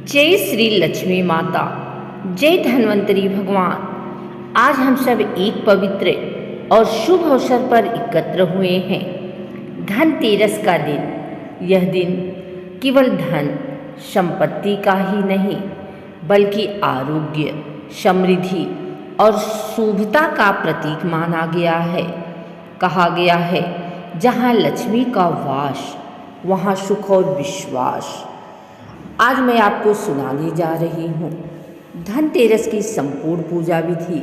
जय श्री लक्ष्मी माता, जय धन्वंतरी भगवान। आज हम सब एक पवित्र और शुभ अवसर पर एकत्र हुए हैं, धनतेरस का दिन। यह दिन केवल धन संपत्ति का ही नहीं, बल्कि आरोग्य, समृद्धि और शुभता का प्रतीक माना गया है। कहा गया है, जहाँ लक्ष्मी का वास वहाँ सुख और विश्वास। आज मैं आपको सुनाने जा रही हूँ धनतेरस की संपूर्ण पूजा विधि,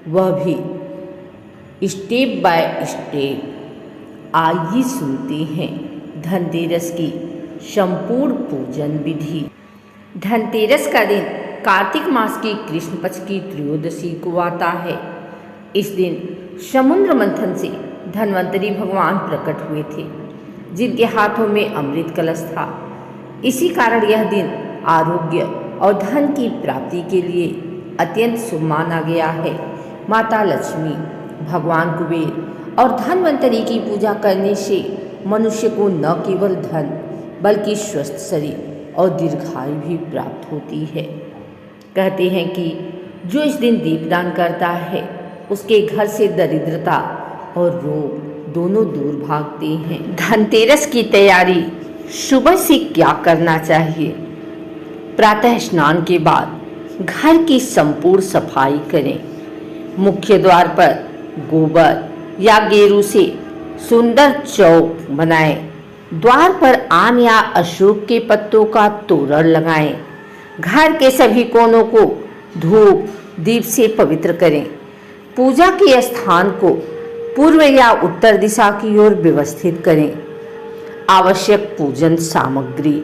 वह भी स्टेप बाय स्टेप। आइए सुनते हैं धनतेरस की संपूर्ण पूजन विधि। धनतेरस का दिन कार्तिक मास की कृष्ण पक्ष की त्रयोदशी को आता है। इस दिन समुद्र मंथन से धन्वंतरी भगवान प्रकट हुए थे, जिनके हाथों में अमृत कलश था। इसी कारण यह दिन आरोग्य और धन की प्राप्ति के लिए अत्यंत शुभ माना गया है। माता लक्ष्मी, भगवान कुबेर और धन्वंतरी की पूजा करने से मनुष्य को न केवल धन बल्कि स्वस्थ शरीर और दीर्घायु भी प्राप्त होती है। कहते हैं कि जो इस दिन दीपदान करता है, उसके घर से दरिद्रता और रोग दोनों दूर भागते हैं। धनतेरस की तैयारी सुबह से क्या करना चाहिए? प्रातः स्नान के बाद घर की संपूर्ण सफाई करें। मुख्य द्वार पर गोबर या गेरू से सुंदर चौक बनाएं। द्वार पर आम या अशोक के पत्तों का तोरण लगाएं। घर के सभी कोनों को धूप दीप से पवित्र करें। पूजा के स्थान को पूर्व या उत्तर दिशा की ओर व्यवस्थित करें। आवश्यक पूजन सामग्री: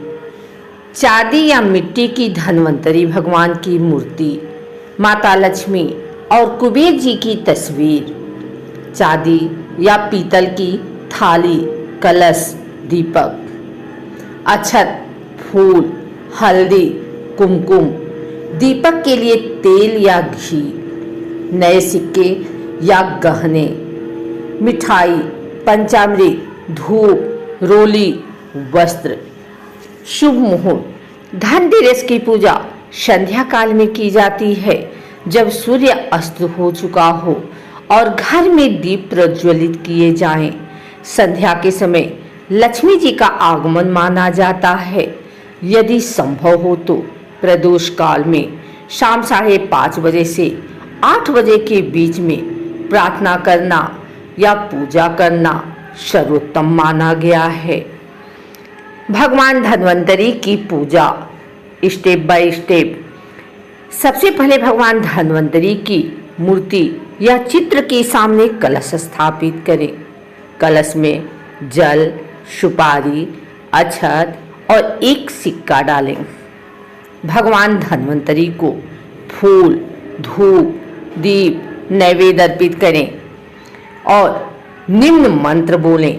चांदी या मिट्टी की धन्वंतरी भगवान की मूर्ति, माता लक्ष्मी और कुबेर जी की तस्वीर, चांदी या पीतल की थाली, कलश, दीपक, अक्षत, फूल, हल्दी, कुमकुम, दीपक के लिए तेल या घी, नए सिक्के या गहने, मिठाई, पंचामृत, धूप, रोली, वस्त्र। शुभ मुहूर्त: धनतेरस की पूजा संध्या काल में की जाती है, जब सूर्य अस्त हो चुका हो और घर में दीप प्रज्वलित किए जाएं। संध्या के समय लक्ष्मी जी का आगमन माना जाता है। यदि संभव हो तो प्रदोष काल में शाम 5:30 बजे से 8 बजे के बीच में प्रार्थना करना या पूजा करना सर्वोत्तम माना गया है। भगवान धन्वंतरी की पूजा स्टेप बाय स्टेप। सबसे पहले भगवान धन्वंतरी की मूर्ति या चित्र के सामने कलश स्थापित करें। कलश में जल, सुपारी, अक्षत और एक सिक्का डालें। भगवान धन्वंतरी को फूल, धूप, दीप, नैवेद्य अर्पित करें और निम्न मंत्र बोलें: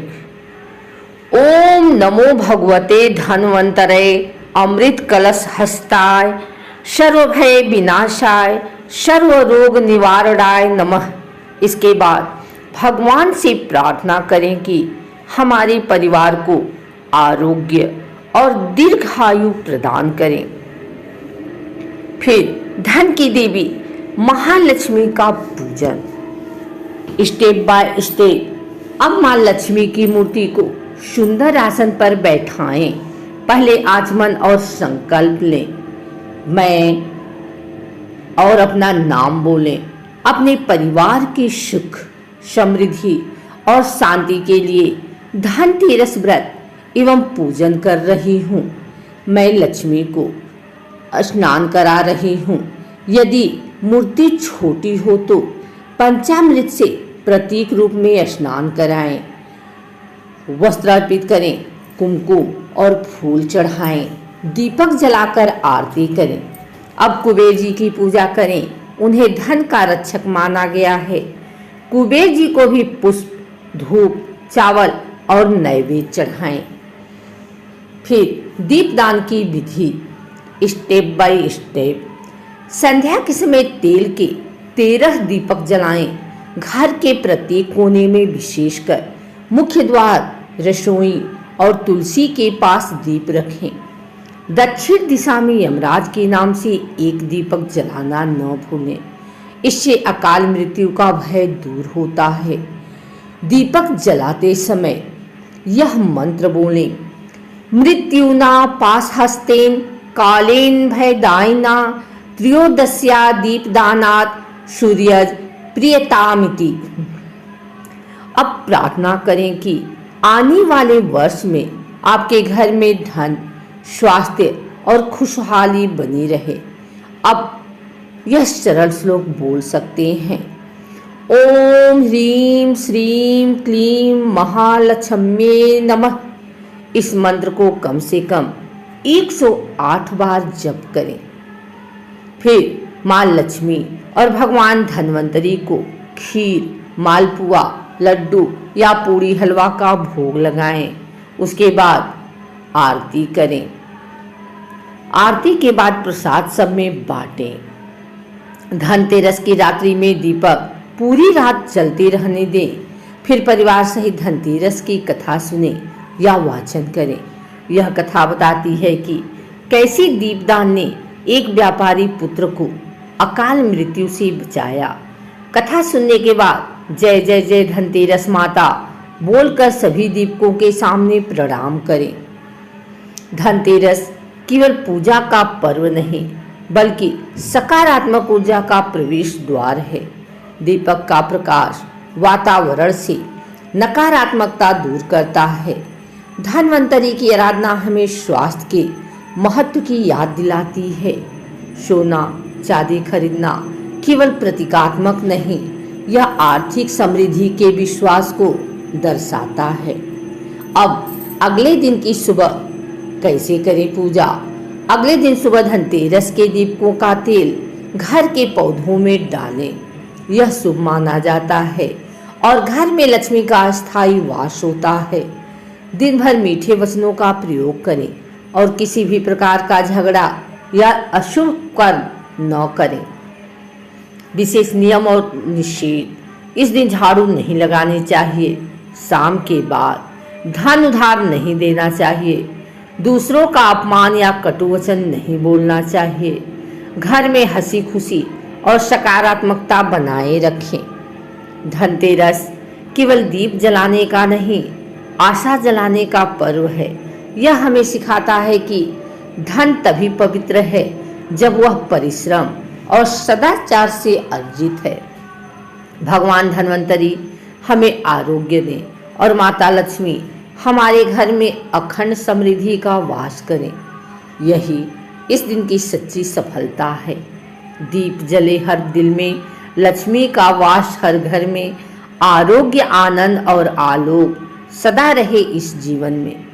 ओम नमो भगवते धन्वंतरे अमृत कलश हस्ताय सर्वभय विनाशाय सर्व रोग निवारणाय नमः। इसके बाद भगवान से प्रार्थना करें कि हमारे परिवार को आरोग्य और दीर्घायु प्रदान करें। फिर धन की देवी महालक्ष्मी का पूजन। Step by step. अब मां लक्ष्मी की मूर्ति को सुंदर आसन पर बैठाएं। पहले आचमन और संकल्प लें। मैं और अपना नाम बोलें। अपने परिवार के सुख, समृद्धि और शांति के लिए धनतेरस व्रत एवं पूजन कर रही हूँ। मैं लक्ष्मी को स्नान करा रही हूँ। यदि मूर्ति छोटी हो तो पंचामृत से प्रतीक रूप में स्नान कराएं। वस्त्र अर्पित करें, कुमकुम और फूल चढ़ाएं, दीपक जलाकर आरती करें। अब कुबेर जी की पूजा करें। उन्हें धन का रक्षक माना गया है। कुबेर जी को भी पुष्प, धूप, चावल और नैवेद्य चढ़ाएं। फिर दीपदान की विधि स्टेप बाय स्टेप। संध्या के समय तेल के 13 दीपक जलाएं। घर के प्रत्येक कोने में, विशेषकर मुख्य द्वार, रसोई और तुलसी के पास दीप रखें। दक्षिण दिशा में यमराज के नाम से एक दीपक जलाना न भूलें। इससे अकाल मृत्यु का भय दूर होता है। दीपक जलाते समय यह मंत्र बोलें, मृत्युना पाशहस्तेन कालेन भयदायिना त्रयोदस्या दीपदानात् सूर्यज प्रियतामिति। अब प्रार्थना करें कि आने वाले वर्ष में आपके घर में धन, स्वास्थ्य और खुशहाली बनी रहे। अब यह सरल श्लोक बोल सकते हैं, ओम ह्रीं श्रीं क्लीं महालक्ष्म्ये नमः। इस मंत्र को कम से कम 108 बार जप करें। फिर माँ लक्ष्मी और भगवान धन्वंतरी को खीर, मालपुआ, लड्डू या पूड़ी हलवा का भोग लगाएं। उसके बाद आरती करें। आरती के बाद प्रसाद सब में बांटें। धनतेरस की रात्रि में दीपक पूरी रात जलते रहने दें। फिर परिवार सहित धनतेरस की कथा सुने या वाचन करें। यह कथा बताती है कि कैसे दीपदान ने एक व्यापारी पुत्र को अकाल मृत्यु से बचाया। कथा सुनने के बाद जय जय जय धनतेरस माता बोलकर सभी दीपकों के सामने प्रणाम करें। धनतेरस केवल पूजा का पर्व नहीं बल्कि सकारात्मक ऊर्जा का प्रवेश द्वार है। दीपक का प्रकाश वातावरण से नकारात्मकता दूर करता है। धन्वंतरी की आराधना हमें स्वास्थ्य के महत्व की याद दिलाती है। सोना चांदी खरीदना केवल प्रतीकात्मक नहीं, यह आर्थिक समृद्धि के विश्वास को दर्शाता है। अब अगले दिन की सुबह कैसे करें पूजा? अगले दिन सुबह धनतेरस के दीपकों का तेल घर के पौधों में डालें। यह शुभ माना जाता है और घर में लक्ष्मी का स्थायी वास होता है। दिन भर मीठे वचनों का प्रयोग करें और किसी भी प्रकार का झगड़ा या अशुभ कर्म न करें। विशेष नियम और निषेध, इस दिन झाड़ू नहीं लगानी चाहिए। शाम के बाद धन उधार नहीं देना चाहिए। दूसरों का अपमान या कटु वचन नहीं बोलना चाहिए। घर में हंसी खुशी और सकारात्मकता बनाए रखें। धनतेरस केवल दीप जलाने का नहीं, आशा जलाने का पर्व है। यह हमें सिखाता है कि धन तभी पवित्र है जब वह परिश्रम और सदाचार से अर्जित है। भगवान धन्वंतरी हमें आरोग्य दें और माता लक्ष्मी हमारे घर में अखंड समृद्धि का वास करें। यही इस दिन की सच्ची सफलता है। दीप जले हर दिल में, लक्ष्मी का वास हर घर में, आरोग्य आनंद और आलोक सदा रहे इस जीवन में।